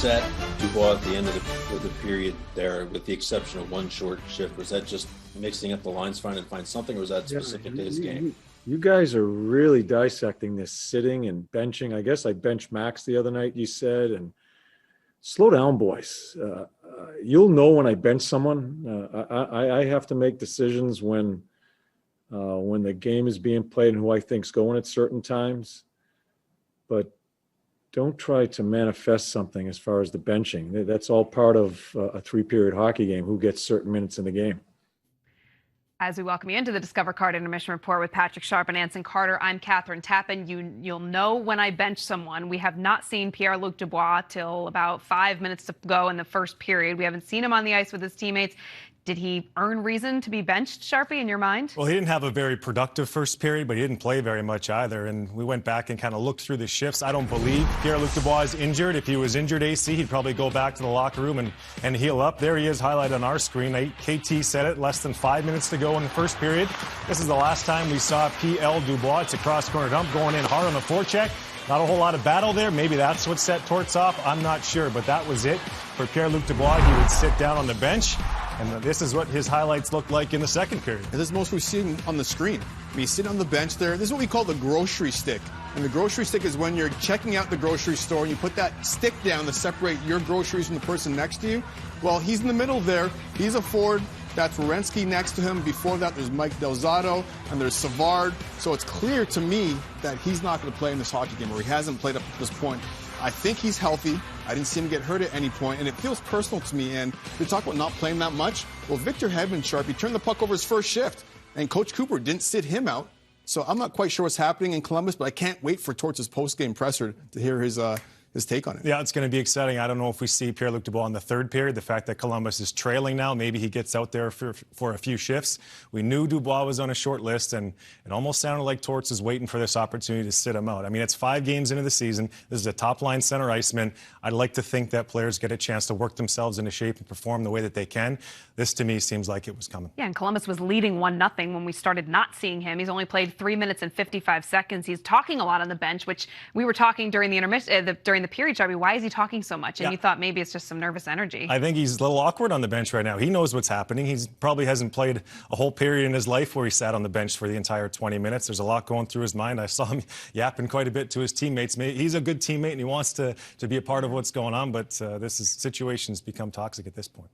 sat Dubois at the end of the period there, with the exception of one short shift? Was that just mixing up the lines, trying to find something, or was that specific to his game? You guys are really dissecting this sitting and benching. I guess I benched Max the other night, you said, and slow down, boys. You'll know when I bench someone. I have to make decisions when the game is being played and who I think's going at certain times. But don't try to manifest something as far as the benching. That's all part of a three-period hockey game, who gets certain minutes in the game. As we welcome you into the Discover Card Intermission Report with Patrick Sharp and Anson Carter, I'm Catherine Tappan. You'll know when I bench someone. We have not seen Pierre-Luc Dubois till about 5 minutes to go in the first period. We haven't seen him on the ice with his teammates. Did he earn reason to be benched, Sharpie, in your mind? Well, he didn't have a very productive first period, but he didn't play very much either. And we went back and kind of looked through the shifts. I don't believe Pierre-Luc Dubois is injured. If he was injured, AC, he'd probably go back to the locker room and heal up. There he is, highlighted on our screen. KT said it, less than 5 minutes to go in the first period. This is the last time we saw P.L. Dubois. It's a cross-corner dump, going in hard on the forecheck. Not a whole lot of battle there. Maybe that's what set Torts off. I'm not sure, but that was it for Pierre-Luc Dubois. He would sit down on the bench. And this is what his highlights looked like in the second period. And this is most we've seen on the screen. I mean, he's sitting on the bench there. This is what we call the grocery stick. And the grocery stick is when you're checking out the grocery store and you put that stick down to separate your groceries from the person next to you. Well, he's in the middle there. He's a forward. That's Werenski next to him. Before that, there's Mike Del Zotto, and there's Savard. So it's clear to me that he's not going to play in this hockey game, or he hasn't played up to this point. I think he's healthy. I didn't see him get hurt at any point, and it feels personal to me. And we talk about not playing that much. Well, Victor Hedman, Sharpie, turned the puck over his first shift, and Coach Cooper didn't sit him out. So I'm not quite sure what's happening in Columbus, but I can't wait for Torts' post-game presser to hear his take on it. Yeah, it's going to be exciting. I don't know if we see Pierre-Luc Dubois in the third period. The fact that Columbus is trailing now, maybe he gets out there for a few shifts. We knew Dubois was on a short list, and it almost sounded like Torts is waiting for this opportunity to sit him out. I mean, it's 5 games into the season. This is a top-line center iceman. I'd like to think that players get a chance to work themselves into shape and perform the way that they can. This, to me, seems like it was coming. Yeah, and Columbus was leading 1-0 when we started not seeing him. He's only played 3 minutes and 55 seconds. He's talking a lot on the bench, which we were talking during the during the period, Sharpie. Why is he talking so much? And you thought maybe it's just some nervous energy. I think he's a little awkward on the bench right now. He knows what's happening. He probably hasn't played a whole period in his life where he sat on the bench for the entire 20 minutes. There's a lot going through his mind. I saw him yapping quite a bit to his teammates. He's a good teammate, and he wants to be a part of what's going on, but this situation's become toxic at this point.